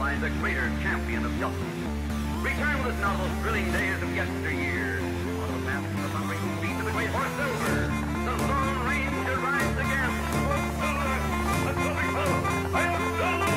finds a greater champion of justice. Return with us now to those thrilling days of yesteryear. On the path from the thundering feet of the great horse Silver, the Lone Ranger rides again. For Silver, the Silver Foe, I am Silver!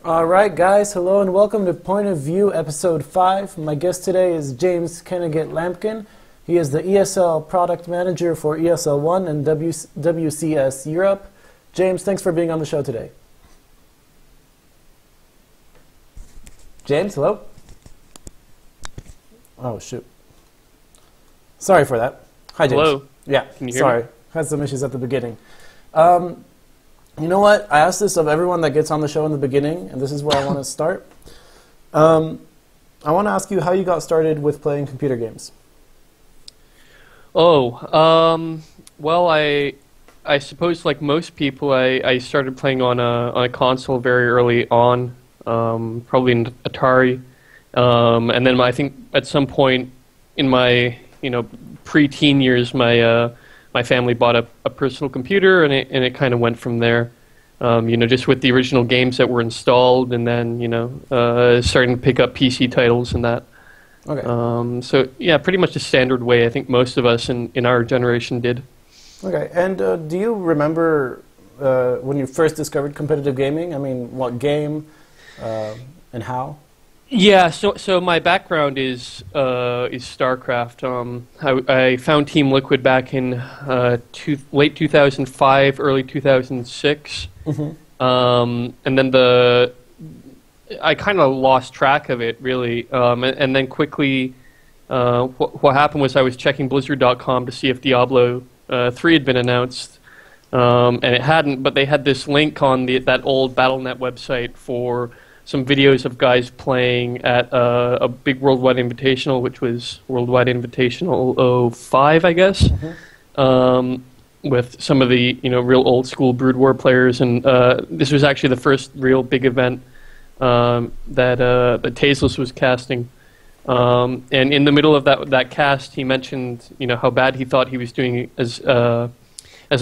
Alright guys, hello and welcome to Point of View episode 5. My guest today is James Kennigit Lampkin. He is the ESL product manager for ESL 1 and WCS Europe. James, thanks for being on the show today. James, hello? Oh shoot. Sorry for that. Hi James. Hello. Yeah, Can you hear sorry. me? Had some issues at the beginning. You know what? I ask this of everyone that gets on the show in the beginning, and this is where I want to start. I want to ask you how you got started with playing computer games. Oh, well, I suppose like most people, I started playing on a console very early on, probably an Atari, and then I think at some point in my pre-teen years, my family bought a personal computer, and it kind of went from there. Just with the original games that were installed, and then starting to pick up PC titles and that. Okay. So yeah, pretty much the standard way I think most of us in our generation did. Okay. And do you remember when you first discovered competitive gaming? I mean, what game and how? Yeah, so my background is StarCraft. I found TeamLiquid back in late 2005, early 2006, and then I kind of lost track of it really, and then quickly, what happened was I was checking Blizzard.com to see if Diablo 3 had been announced, and it hadn't. But they had this link on that old BattleNet website for some videos of guys playing at a big Worldwide Invitational, which was Worldwide Invitational 05, I guess. With some of the real old school Brood War players, and this was actually the first real big event that Tasteless was casting. And in the middle of that cast, he mentioned how bad he thought he was doing as a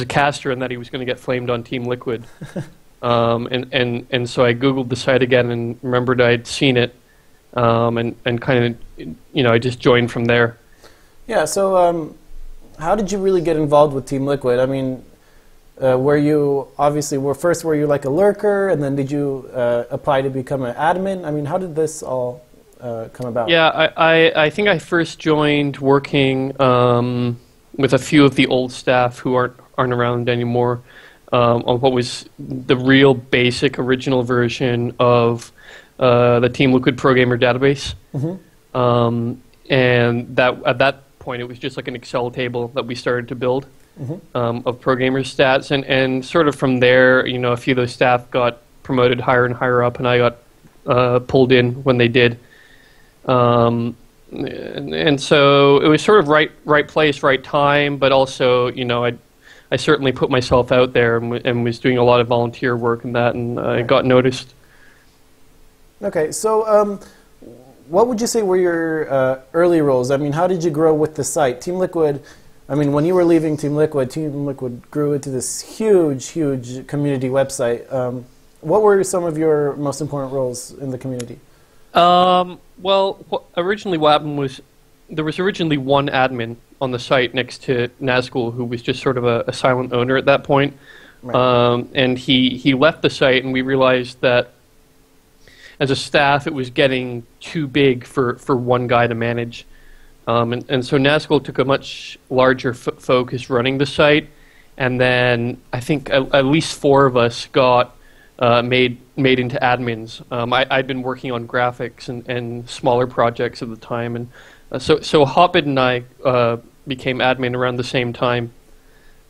caster, and that he was going to get flamed on TeamLiquid. And so I googled the site again and remembered I'd seen it, and kind of I just joined from there. Yeah. So. How did you really get involved with TeamLiquid? I mean, were you like a lurker, and then did you apply to become an admin? I mean, how did this all come about? Yeah, I think I first joined working with a few of the old staff who aren't around anymore on what was the real basic original version of the TeamLiquid Pro Gamer database, and that at that point, it was just like an Excel table that we started to build of pro gamer stats, and sort of from there, a few of those staff got promoted higher and higher up, and I got pulled in when they did, and so it was sort of right place, right time, but also I certainly put myself out there and was doing a lot of volunteer work and that, and I got noticed. Okay, so. What would you say were your early roles? I mean, how did you grow with the site? TeamLiquid, I mean, when you were leaving TeamLiquid grew into this huge community website. What were some of your most important roles in the community? Well, originally what happened was there was originally one admin on the site next to Nazgul, who was just sort of a silent owner at that point. Right. And he left the site, and we realized that as a staff, it was getting too big for one guy to manage. And so Nazgul took a much larger focus running the site, and then I think at least 4 of us got made into admins. I'd been working on graphics and smaller projects at the time, and so Hotbit and I became admin around the same time.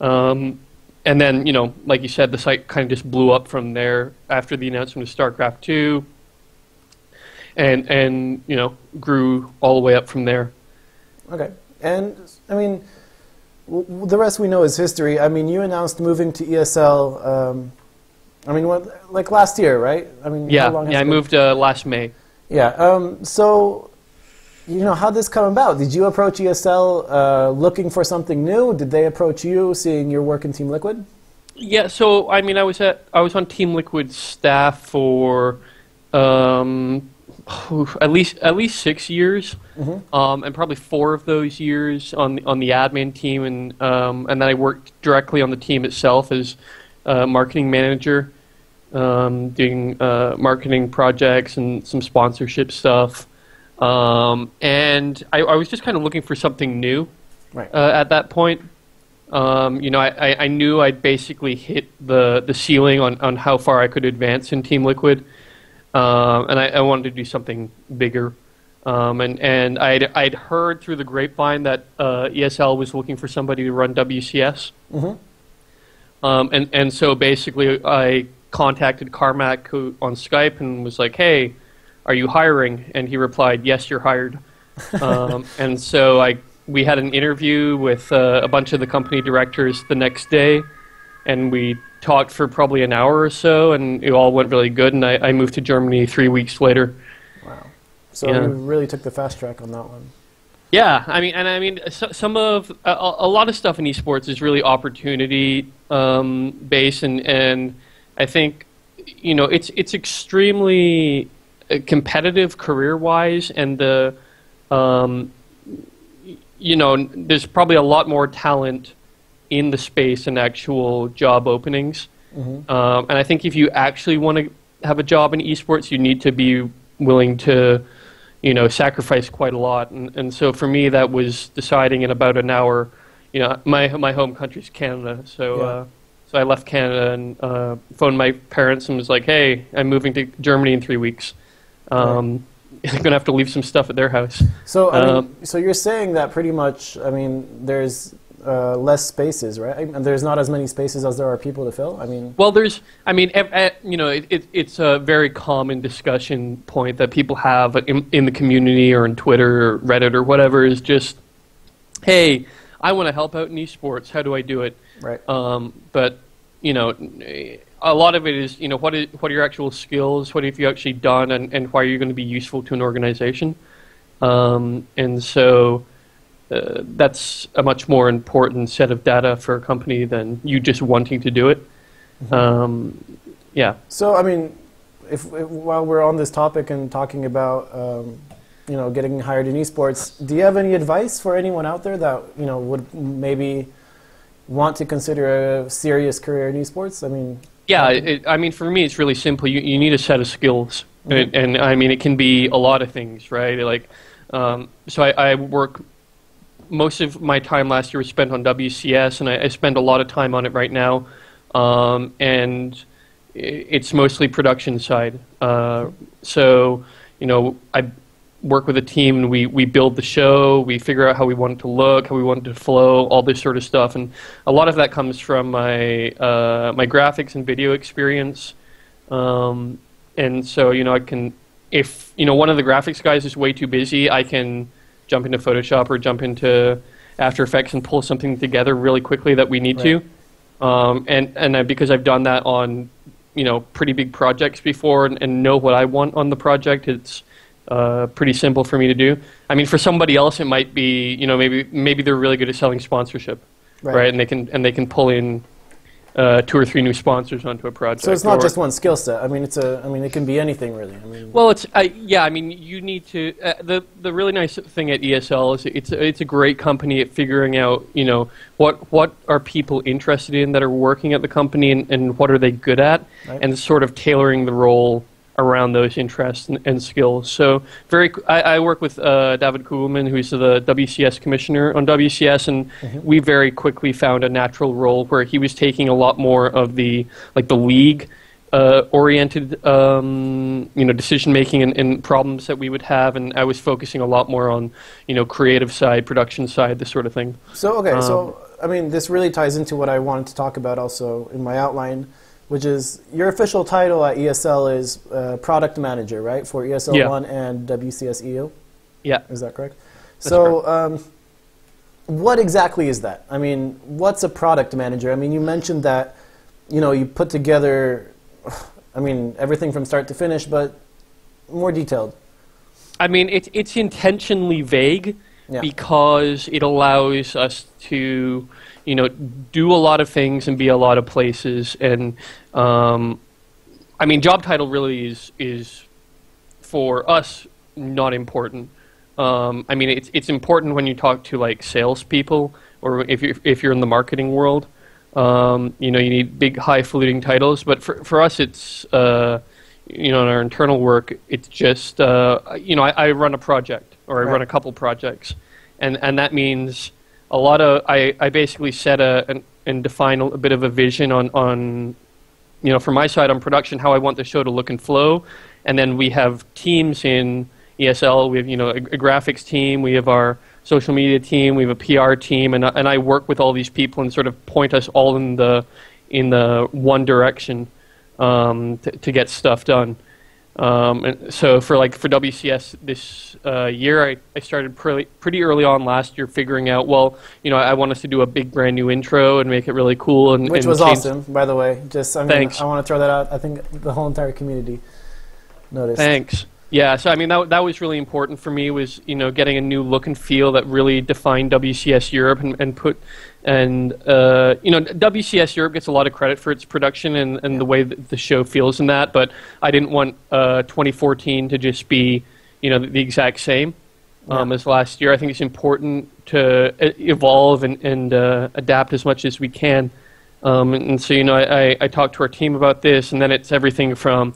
And then, like you said, the site kind of just blew up from there after the announcement of StarCraft 2. And grew all the way up from there. Okay, and I mean, the rest we know is history. I mean, you announced moving to ESL. I mean, like last year, right? I mean, yeah, how long has I moved last May. Yeah. So, how'd this come about? Did you approach ESL looking for something new? At they approach you, seeing your work in TeamLiquid? Yeah. So, I mean, I was on TeamLiquid staff for. At least 6 years, and probably 4 of those years on the admin team, and then I worked directly on the team itself as marketing manager, doing marketing projects and some sponsorship stuff, and I was just kind of looking for something new, right. At that point. I knew I'd basically hit the ceiling on how far I could advance in TeamLiquid. And I wanted to do something bigger, and I'd heard through the grapevine that ESL was looking for somebody to run WCS, and so basically I contacted Carmack on Skype and was like, "Hey, are you hiring?" And he replied, "Yes, you're hired." And so we had an interview with a bunch of the company directors the next day, and we talked for probably an hour or so, and it all went really good, and I moved to Germany 3 weeks later. Wow. So you really took the fast track on that one. Yeah, I mean, some of a lot of stuff in esports is really opportunity based, and I think it's extremely competitive career-wise, and there's probably a lot more talent in the space and actual job openings. And I think if you actually want to have a job in esports, you need to be willing to, sacrifice quite a lot. And so for me, that was deciding in about an hour. My home country's Canada, so so I left Canada and phoned my parents and was like, "Hey, I'm moving to Germany in 3 weeks." They're going to have to leave some stuff at their house. So, I mean, so you're saying that pretty much, I mean, there's less spaces, right? And there's not as many spaces as there are people to fill? I mean... Well, it's a very common discussion point that people have in the community or in Twitter or Reddit or whatever is just, hey, I want to help out in esports. How do I do it? Right. But, a lot of it is, what are your actual skills? What have you actually done? And why are you going to be useful to an organization? And so that's a much more important set of data for a company than you just wanting to do it. Yeah. So, I mean, if while we're on this topic and talking about, getting hired in esports, do you have any advice for anyone out there that, would maybe want to consider a serious career in esports? I mean... Yeah, for me, it's really simple. You need a set of skills. And I mean, it can be a lot of things, right? Like, so I work... Most of my time last year was spent on WCS, and I spend a lot of time on it right now. And it's mostly production side. So, I work with a team, and we build the show, we figure out how we want it to look, how we want it to flow, all this sort of stuff. And a lot of that comes from my my graphics and video experience. And so, I can, if, one of the graphics guys is way too busy, I can jump into Photoshop or jump into After Effects and pull something together really quickly that we need to. And because I've done that on, pretty big projects before and know what I want on the project, it's pretty simple for me to do. I mean, for somebody else, it might be, maybe they're really good at selling sponsorship, right? And they can pull in 2 or 3 new sponsors onto a project. So it's not just one skill set. I mean, it can be anything really. I mean, well, you need to. The really nice thing at ESL is it's a great company at figuring out, what are people interested in that are working at the company and what are they good at, and sort of tailoring the role around those interests and skills. So I work with David Kugelman, who's the WCS commissioner on WCS, and we very quickly found a natural role where he was taking a lot more of the league oriented decision making and problems that we would have, and I was focusing a lot more on creative side, production side, this sort of thing. So so I mean, this really ties into what I wanted to talk about also in my outline, which is your official title at ESL is product manager, right, for ESL 1 and WCS EU? Yeah. Is that correct? That's correct. What exactly is that? I mean, what's a product manager? I mean, you mentioned that, you put together, everything from start to finish, but more detailed. I mean, it's intentionally vague because it allows us to, do a lot of things and be a lot of places. And job title really is for us not important. It's important when you talk to like salespeople or if you're in the marketing world. You need big, highfalutin titles. But for us, it's in our internal work, it's just I run a project or I run a couple projects, and that means a lot of I basically set and define a bit of a vision on from my side on production how I want the show to look and flow, and then we have teams in ESL. We have a graphics team, we have our social media team, we have a PR team, and I work with all these people and sort of point us all in the one direction to get stuff done. And so for WCS this year, I started pretty early on last year figuring out, I want us to do a big brand new intro and make it really cool. Which was awesome, by the way. Thanks. I want to throw that out. I think the whole entire community noticed. Thanks. Yeah, so that was really important for me, was getting a new look and feel that really defined WCS Europe and WCS Europe gets a lot of credit for its production and the way that the show feels in that, but I didn't want 2014 to just be the exact same as last year. I think it's important to evolve and adapt as much as we can, and so I talked to our team about this, and then it's everything from,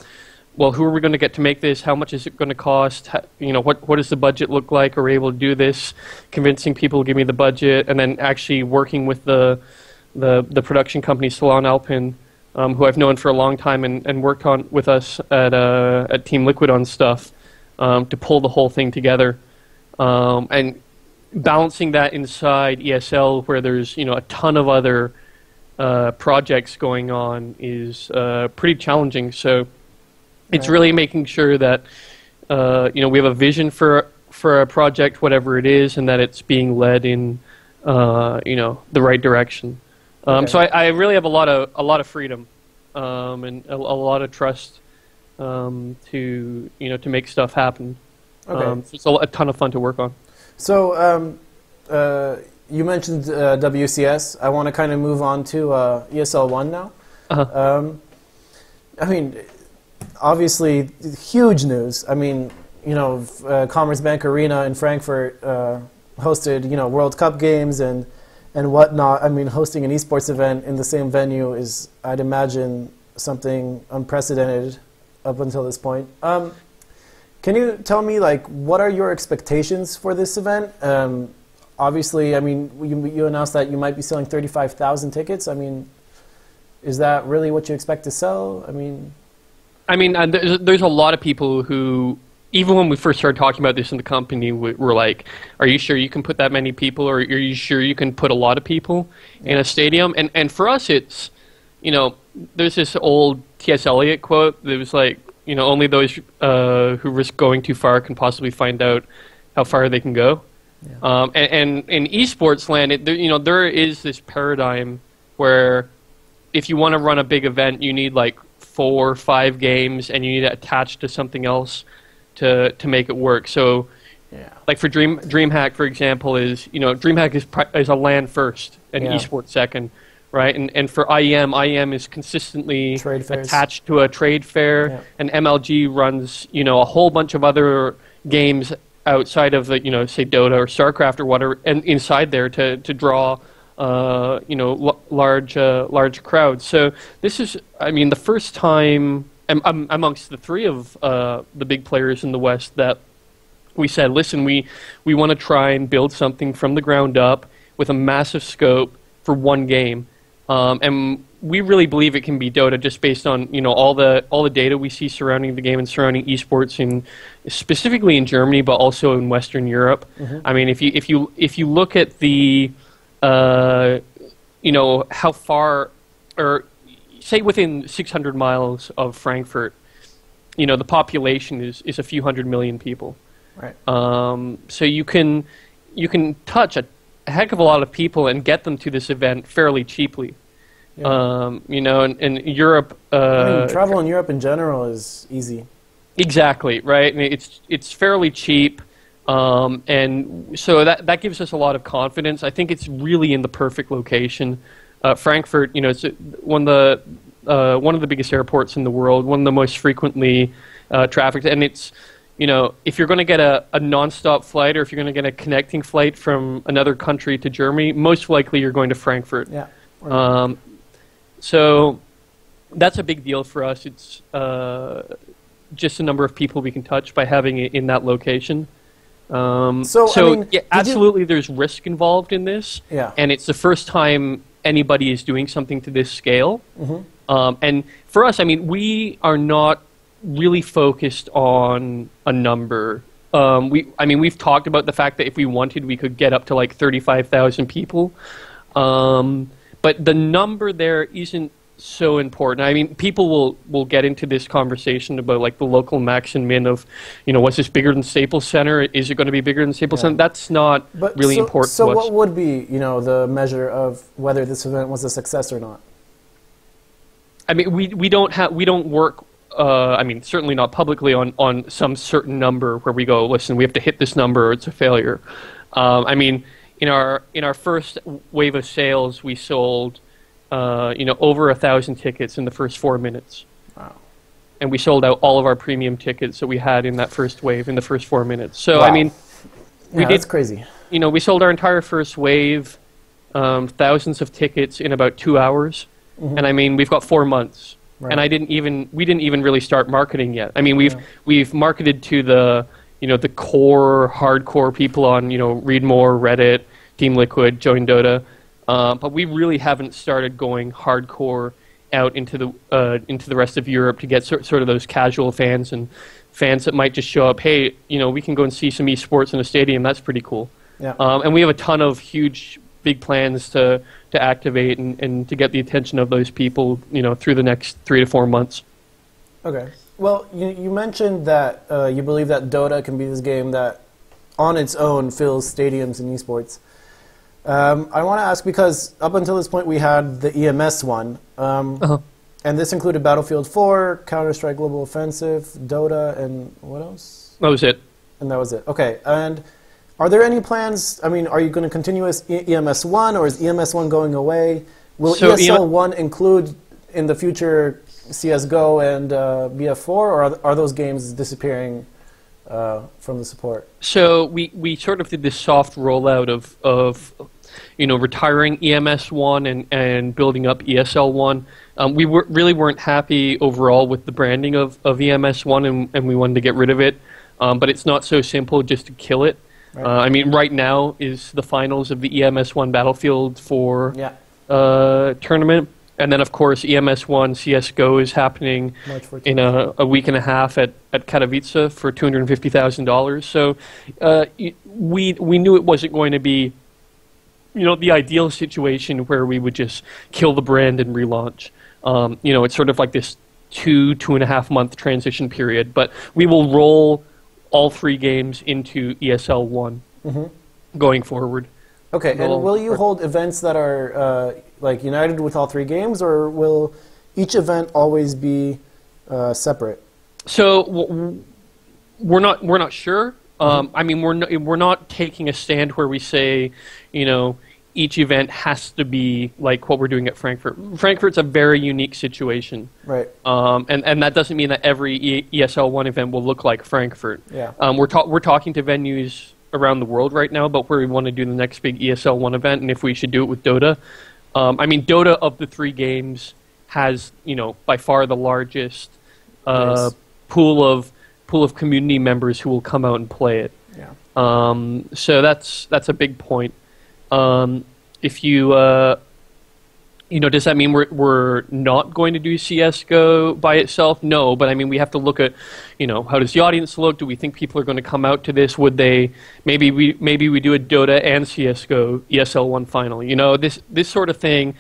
who are we going to get to make this? How much is it going to cost? What does the budget look like? Are we able to do this? Convincing people to give me the budget, and then actually working with the production company Salon Alpin, who I've known for a long time and worked on with us at TeamLiquid on stuff. to pull the whole thing together, and balancing that inside ESL where there's a ton of other projects going on is pretty challenging. So it's really making sure that we have a vision for a project, whatever it is, and that it's being led in the right direction. So I really have a lot of freedom and a lot of trust to make stuff happen. So it's a ton of fun to work on. So you mentioned WCS. I want to kind of move on to ESL 1 now. I mean, obviously, huge news. I mean, Commerzbank Arena in Frankfurt hosted, World Cup games and whatnot. I mean, hosting an esports event in the same venue is, I'd imagine, something unprecedented up until this point. Can you tell me, what are your expectations for this event? Obviously, I mean, you announced that you might be selling 35,000 tickets. I mean, is that really what you expect to sell? I mean, there's a lot of people who, even when we first started talking about this in the company, were like, are you sure you can put that many people, or are you sure you can put a lot of people in a stadium? And for us, it's, there's this old T.S. Eliot quote that was like, only those who risk going too far can possibly find out how far they can go. Yeah. And in esports land, there is this paradigm where if you want to run a big event, you need 4 or 5 games, and you need to attach to something else to make it work. So, for DreamHack, for example, is DreamHack is a LAN first and esports second, right? And for IEM is consistently attached to a trade fair, and MLG runs a whole bunch of other games outside of the say Dota or StarCraft or whatever, and inside there to draw large crowds. So this is, the first time amongst the 3 of the big players in the West that we said, listen, we want to try and build something from the ground up with a massive scope for one game, and we really believe it can be Dota just based on all the data we see surrounding the game and surrounding esports specifically in Germany, but also in Western Europe. I mean, if you look at the how far, or say within 600 miles of Frankfurt, the population is a few hundred million people. Right. So you can touch a heck of a lot of people and get them to this event fairly cheaply. Yeah. And Europe. Travel in Europe in general is easy. Exactly, right. It's fairly cheap. And so that gives us a lot of confidence. I think it's really in the perfect location. Frankfurt, it's one of the biggest airports in the world, one of the most frequently trafficked, and it's, if you're going to get a non-stop flight, or if you're going to get a connecting flight from another country to Germany, most likely you're going to Frankfurt. Yeah. Right. So that's a big deal for us. It's just the number of people we can touch by having it in that location. Absolutely, there's risk involved in this, and it's the first time anybody is doing something to this scale. And for us, we are not really focused on a number. We've talked about the fact that if we wanted, we could get up to 35,000 people, but the number there isn't so important. People will get into this conversation about the local max and min of, was this bigger than Staples Center? Is it going to be bigger than Staples Center? That's not really important to us. So what would be, the measure of whether this event was a success or not? We don't work, certainly not publicly on some certain number where we go, listen, we have to hit this number or it's a failure. In our first wave of sales, we sold over 1,000 tickets in the first 4 minutes. Wow. And we sold out all of our premium tickets that we had in that first wave in the first 4 minutes. So, wow. That's crazy. We sold our entire first wave, thousands of tickets in about 2 hours. And we've got 4 months. Right. And we didn't even really start marketing yet. We've marketed to the, the core, hardcore people on, Read More, Reddit, TeamLiquid, Join Dota. But we really haven't started going hardcore out into the rest of Europe to get sort of those casual fans and fans that might just show up. Hey, we can go and see some esports in a stadium. That's pretty cool. Yeah. And we have a ton of huge, big plans to activate and to get the attention of those people, through the next 3 to 4 months. Okay. Well, you mentioned that you believe that Dota can be this game that, on its own, fills stadiums in esports. I want to ask, because up until this point we had the EMS one, and this included Battlefield 4, Counter-Strike Global Offensive, Dota, and what else? That was it. And that was it. Okay. And are there any plans? I mean, are you going to continue as EMS 1, or is EMS 1 going away? Will ESL 1 include in the future CSGO and BF4, or are those games disappearing from the support? So we sort of did this soft rollout of retiring EMS 1 and building up ESL 1. We really weren't happy overall with the branding of EMS 1, and we wanted to get rid of it. But it's not so simple just to kill it. Right. I mean, right now is the finals of the EMS 1 Battlefield 4 tournament. And then, of course, EMS 1 CSGO is happening in a week and a half at Katowice for $250,000. So we knew it wasn't going to be, the ideal situation where we would just kill the brand and relaunch. It's sort of like this 2.5 month transition period. But we will roll all 3 games into ESL 1 going forward. Okay, and will you hold events that are united with all 3 games, or will each event always be separate? So we're not sure. I mean, we're not taking a stand where we say, each event has to be like what we're doing at Frankfurt. Frankfurt's a very unique situation, right? And that doesn't mean that every ESL 1 event will look like Frankfurt. Yeah. We're talking to venues around the world right now about where we want to do the next big ESL 1 event and if we should do it with Dota. I mean, Dota of the 3 games has, by far the largest pool of community members who will come out and play it. Yeah. So that's a big point. If you does that mean we're not going to do CS:GO by itself? No, but I mean we have to look at, how does the audience look? Do we think people are going to come out to this? Would they? Maybe we do a Dota and CS:GO ESL 1 final. This sort of thing.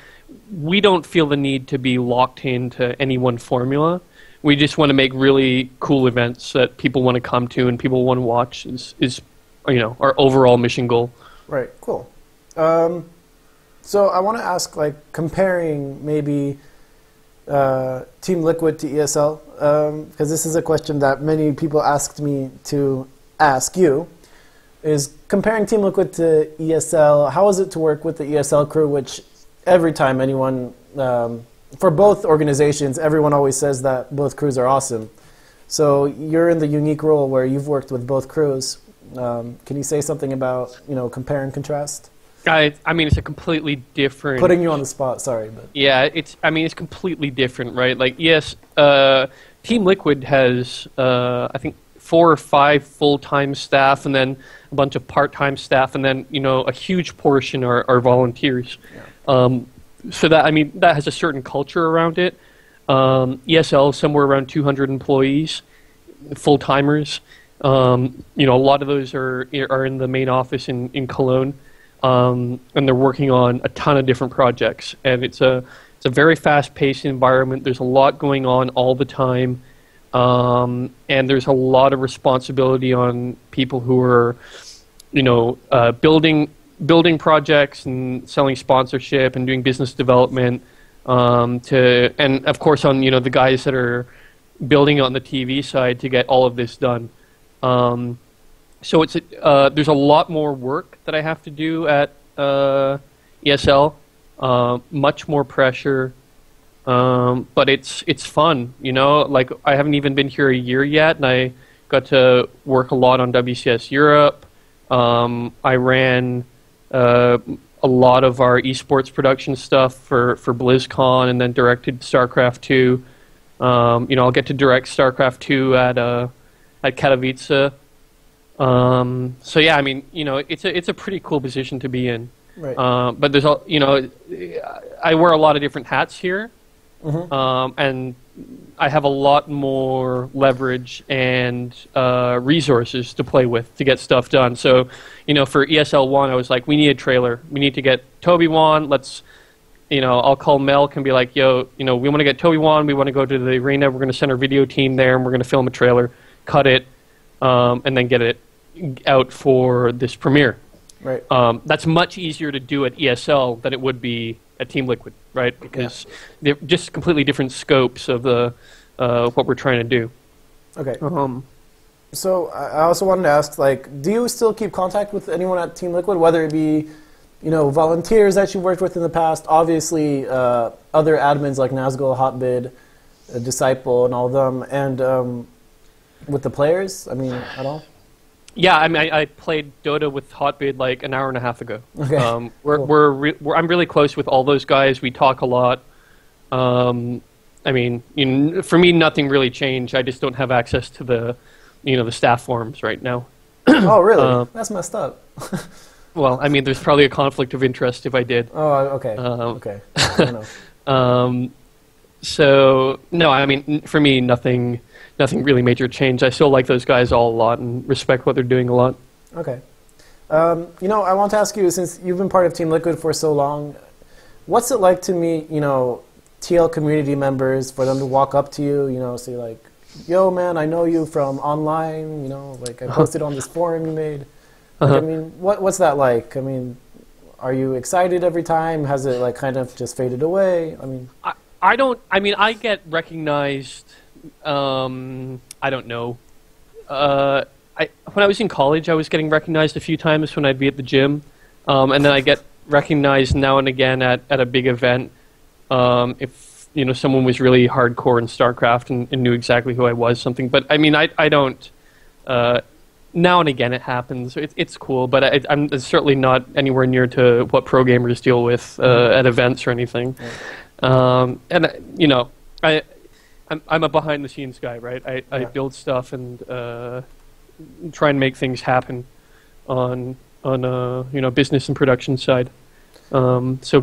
We don't feel the need to be locked into any one formula. We just want to make really cool events that people want to come to and people want to watch. Is our overall mission goal. Right. Cool. So I want to ask, comparing maybe TeamLiquid to ESL, because this is a question that many people asked me to ask you, is comparing TeamLiquid to ESL, how is it to work with the ESL crew, which every time anyone, for both organizations, everyone always says that both crews are awesome. So you're in the unique role where you've worked with both crews. Can you say something about, compare and contrast? I mean, it's a completely different... Putting you on the spot, sorry. But yeah, it's completely different, right? Like, yes, TeamLiquid has, I think, 4 or 5 full-time staff and then a bunch of part-time staff and then, a huge portion are volunteers. Yeah. So that has a certain culture around it. ESL is somewhere around 200 employees, full-timers. A lot of those are in the main office in Cologne. And they're working on a ton of different projects, and it's a very fast-paced environment. There's a lot going on all the time, and there's a lot of responsibility on people who are, building projects and selling sponsorship and doing business development. And of course on the guys that are building on the TV side to get all of this done. So it's there's a lot more work that I have to do at ESL, much more pressure, but it's fun. Like I haven't even been here a year yet, and I got to work a lot on WCS Europe. I ran a lot of our esports production stuff for BlizzCon, and then directed StarCraft 2. I'll get to direct StarCraft 2 at Katowice. So yeah, I mean, it's a pretty cool position to be in. Right. But there's I wear a lot of different hats here, and I have a lot more leverage and resources to play with to get stuff done. So, for ESL1, I was like, we need a trailer. We need to get Toby Wan. Let's, I'll call Melk and be like, yo, we want to get Toby Wan. We want to go to the arena. We're going to send our video team there, and we're going to film a trailer, cut it, and then get it out for this premiere. Right. That's much easier to do at ESL than it would be at TeamLiquid, right? Because they're just completely different scopes of the what we're trying to do. Okay. So I also wanted to ask, do you still keep contact with anyone at TeamLiquid, whether it be, volunteers that you worked with in the past, obviously other admins like Nazgul, Hotbid, Disciple, and all of them, and with the players, at all? Yeah, I played Dota with Hotbid like an hour and a half ago. Okay. I'm really close with all those guys. We talk a lot. For me, nothing really changed. I just don't have access to the, the staff forums right now. Oh, really? That's messed up. Well, there's probably a conflict of interest if I did. Oh, okay. Okay. I don't know. So no, for me, nothing really major changed. I still like those guys all a lot and respect what they're doing a lot. Okay. I want to ask you, since you've been part of TeamLiquid for so long, what's it like to meet, TL community members, for them to walk up to you, say like, yo, man, I know you from online, I posted on this forum you made. What's that like? Are you excited every time? Has it kind of just faded away? I get recognized. I don't know. When I was in college, I was getting recognized a few times when I'd be at the gym, and then I get recognized now and again at a big event. If someone was really hardcore in StarCraft and knew exactly who I was, something. But I don't. Now and again it happens. It's cool, but I'm certainly not anywhere near to what pro gamers deal with at events or anything. Right. I'm a behind-the-scenes guy, right? I build stuff and try and make things happen on business and production side. So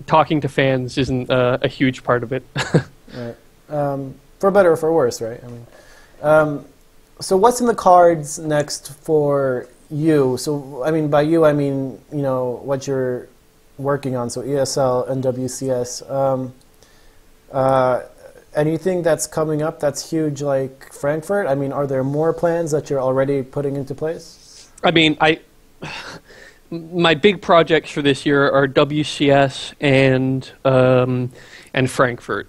talking to fans isn't a huge part of it. Right. For better or for worse, right? So what's in the cards next for you? So by you, what you're working on. So ESL and WCS. Anything that's coming up that's huge, like Frankfurt? Are there more plans that you're already putting into place? My big projects for this year are WCS and Frankfurt.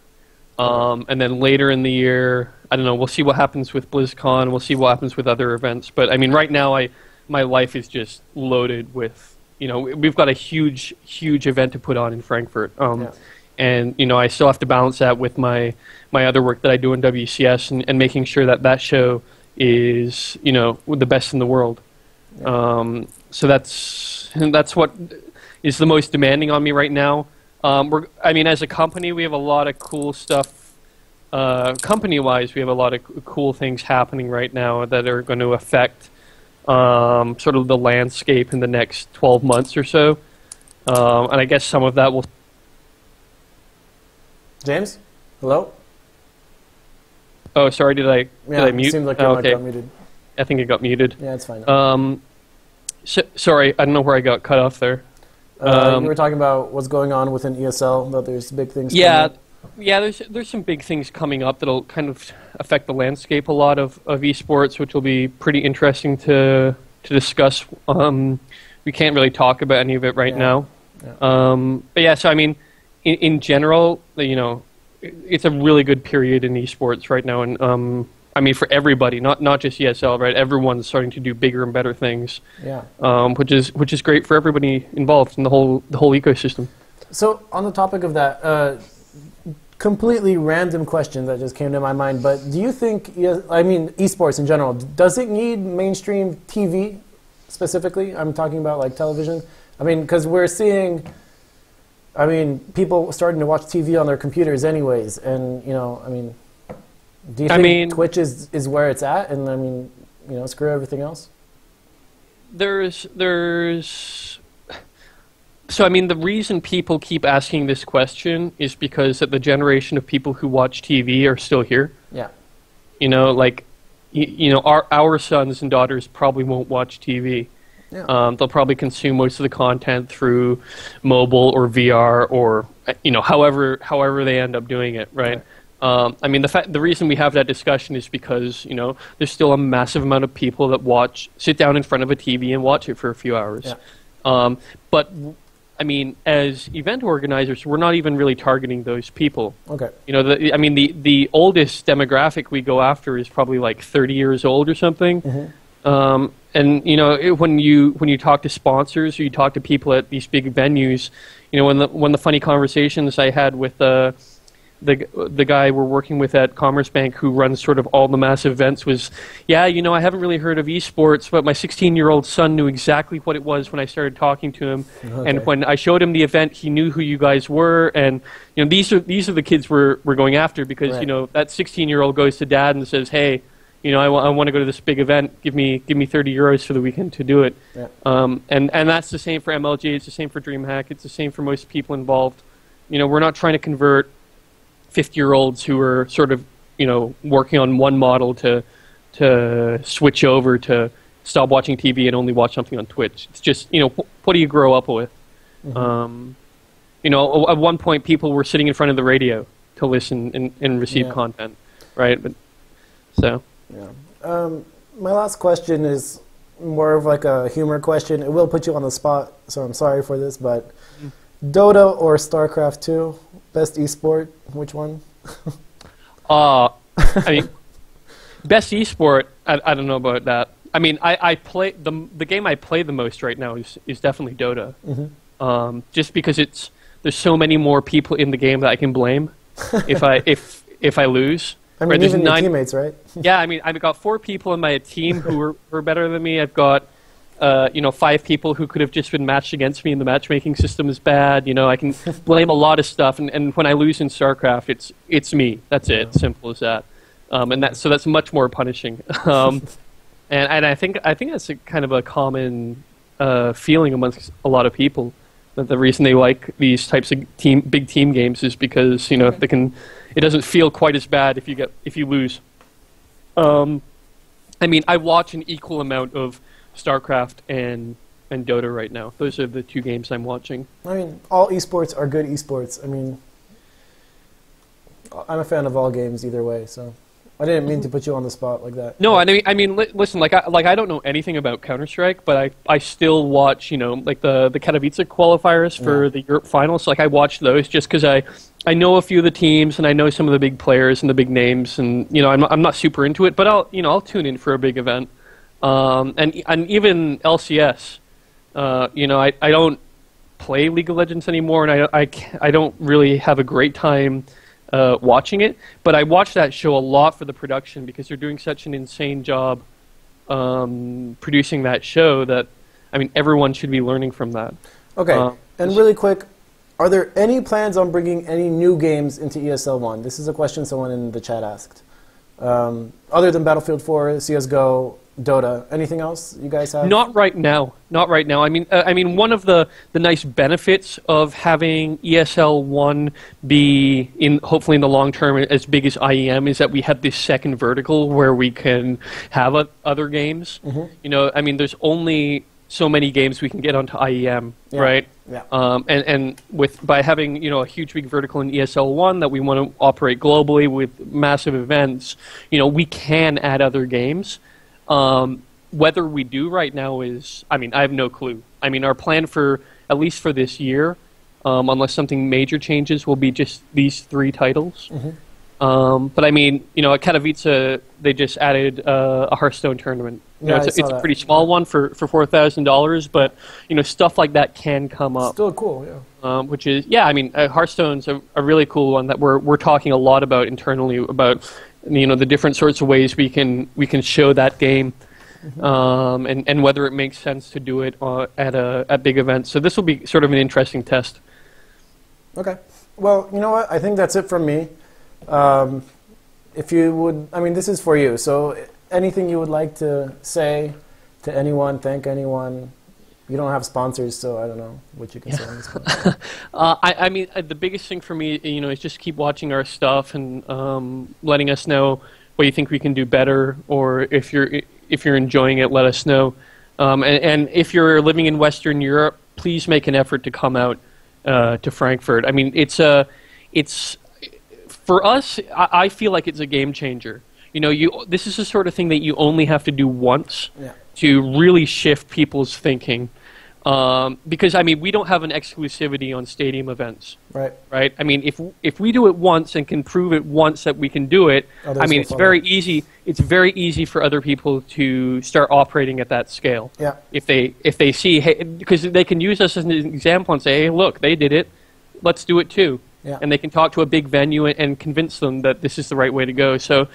And then later in the year, I don't know, we'll see what happens with BlizzCon, we'll see what happens with other events. But right now my life is just loaded with, we've got a huge event to put on in Frankfurt. And I still have to balance that with my other work that I do in WCS and making sure that show is the best in the world. Yeah. So that's what is the most demanding on me right now. As a company, we have a lot of cool stuff. Company-wise, we have a lot of cool things happening right now that are going to affect sort of the landscape in the next 12 months or so. And I guess some of that will. James? Hello? Oh, sorry, did I mute? It seemed like your mic got muted. I think it got muted. Yeah, it's fine. Sorry, I don't know where I got cut off there. You were talking about what's going on within ESL, that there's big things coming up. Yeah, there's some big things coming up that'll kind of affect the landscape a lot of esports, which will be pretty interesting to discuss. We can't really talk about any of it right now. Yeah. But yeah, so in general, it's a really good period in esports right now, and for everybody, not just ESL, right? Everyone's starting to do bigger and better things. Yeah. Which is great for everybody involved in the whole ecosystem. So on the topic of that, completely random question that just came to my mind, but do you think, esports in general, does it need mainstream TV specifically? I'm talking about like television. Because we're seeing, people starting to watch TV on their computers anyways, and do you think Twitch is where it's at, and screw everything else? There's So, I mean, the reason people keep asking this question is because that the generation of people who watch TV are still here. Yeah. You know, like, our sons and daughters probably won't watch TV. Yeah. They'll probably consume most of the content through mobile or VR or, however they end up doing it, right? I mean, the reason we have that discussion is because, there's still a massive amount of people that sit down in front of a TV and watch it for a few hours. Yeah. But I mean, as event organizers, we're not even really targeting those people. Okay. The oldest demographic we go after is probably like 30 years old or something. Mm-hmm. And when you talk to sponsors or you talk to people at these big venues, one of the funny conversations I had with the guy we're working with at Commerce Bank who runs sort of all the massive events was, I haven't really heard of esports, but my 16-year-old son knew exactly what it was when I started talking to him. Okay. And when I showed him the event, he knew who you guys were. And these are the kids we're going after because Right. that 16-year-old goes to dad and says, hey, I want to go to this big event. Give me 30 euros for the weekend to do it. Yeah. And that's the same for MLG. It's the same for DreamHack. It's the same for most people involved. We're not trying to convert 50-year-olds who are sort of, working on one model to switch over to stop watching TV and only watch something on Twitch. It's just, what do you grow up with? Mm-hmm. At one point, people were sitting in front of the radio to listen and receive content, right? But yeah. My last question is more of like a humor question. It will put you on the spot, so I'm sorry for this, but Dota or StarCraft 2, best esport, which one? I mean, best esport, I don't know about that. I mean, I play the game I play the most right now is definitely Dota. Mm-hmm. Just because there's so many more people in the game that I can blame if I lose. I mean, right? even your teammates, right? Yeah, I mean, I've got 4 people in my team who are better than me. I've got 5 people who could have just been matched against me, and the matchmaking system is bad. I can blame a lot of stuff, and when I lose in StarCraft, it's me. That's it. Simple as that. So that's much more punishing. And I think that's a kind of a common feeling amongst a lot of people. That the reason they like these types of big team games is because it doesn't feel quite as bad if you lose. I mean, I watch an equal amount of StarCraft and Dota right now. Those are the 2 games I'm watching. I mean, all esports are good esports. I mean, I'm a fan of all games either way, so I didn't mean to put you on the spot like that. No, I mean, listen, I don't know anything about Counter-Strike, but I still watch, like the Katowice qualifiers for the Europe finals. Like I watch those just because I know a few of the teams and I know some of the big players and the big names, and I'm not super into it, but I'll tune in for a big event. And even LCS, I don't play League of Legends anymore, and I don't really have a great time watching it. But I watch that show a lot for the production because they're doing such an insane job producing that show that, I mean, everyone should be learning from that. Okay, and really quick, are there any plans on bringing any new games into ESL 1? This is a question someone in the chat asked. Other than Battlefield 4, CSGO, Dota, anything else you guys have? Not right now. I mean, one of the nice benefits of having ESL 1 be hopefully in the long term as big as IEM is that we have this second vertical where we can have other games. Mm-hmm. I mean, there's only so many games we can get onto IEM, right? Yeah. And by having a huge big vertical in ESL 1 that we want to operate globally with massive events, we can add other games. Whether we do right now is, I mean, I have no clue. I mean, our plan at least for this year, unless something major changes, will be just these 3 titles. Mm-hmm. But I mean, at Katowice, they just added a Hearthstone tournament. It's a pretty small one for $4,000, but stuff like that can come up. Still cool, yeah. Which is, I mean, Hearthstone's a really cool one that we're talking a lot about internally about the different sorts of ways we can show that game, and whether it makes sense to do it at big events. So this will be sort of an interesting test. Okay. Well, you know what? I think that's it from me. If you would, I mean, this is for you. So anything you would like to say to anyone, thank anyone, you don't have sponsors, so I don't know what you can say on this one. I mean, the biggest thing for me, is just keep watching our stuff and letting us know what you think we can do better, or if you're enjoying it, let us know. And if you're living in Western Europe, please make an effort to come out to Frankfurt. I mean, it's for us. I feel like it's a game changer. This is the sort of thing that you only have to do once to really shift people's thinking. Because I mean, we don't have an exclusivity on stadium events, right? I mean, if we do it once and can prove it once that we can do it, I mean, it's very easy. It's very easy for other people to start operating at that scale. Yeah. If they see, hey, because they can use us as an example and say, hey, look, they did it, let's do it too. Yeah. And they can talk to a big venue and convince them that this is the right way to go. So,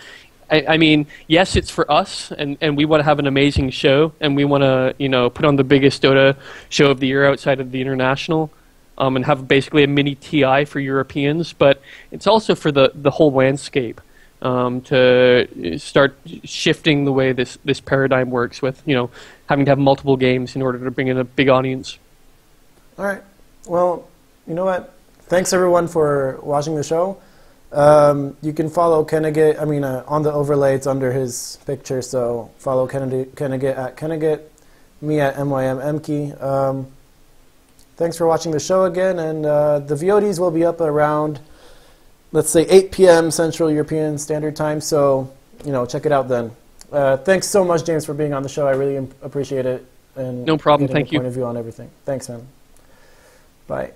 I mean, yes, it's for us, and we want to have an amazing show, and we want to, put on the biggest Dota show of the year outside of the international, and have basically a mini TI for Europeans. But it's also for the whole landscape to start shifting the way this paradigm works with, having to have multiple games in order to bring in a big audience. All right. Well, you know what? Thanks, everyone, for watching the show. You can follow Kennigit. I mean, on the overlay, it's under his picture, so follow Kennigit at Kennigit, me at MYMMkey. Thanks for watching the show again, and the VODs will be up around, let's say, 8 p.m. Central European Standard Time, so, check it out then. Thanks so much, James, for being on the show. I really appreciate it. And no problem. Thank you. Point of view on everything. Thanks, man. Bye.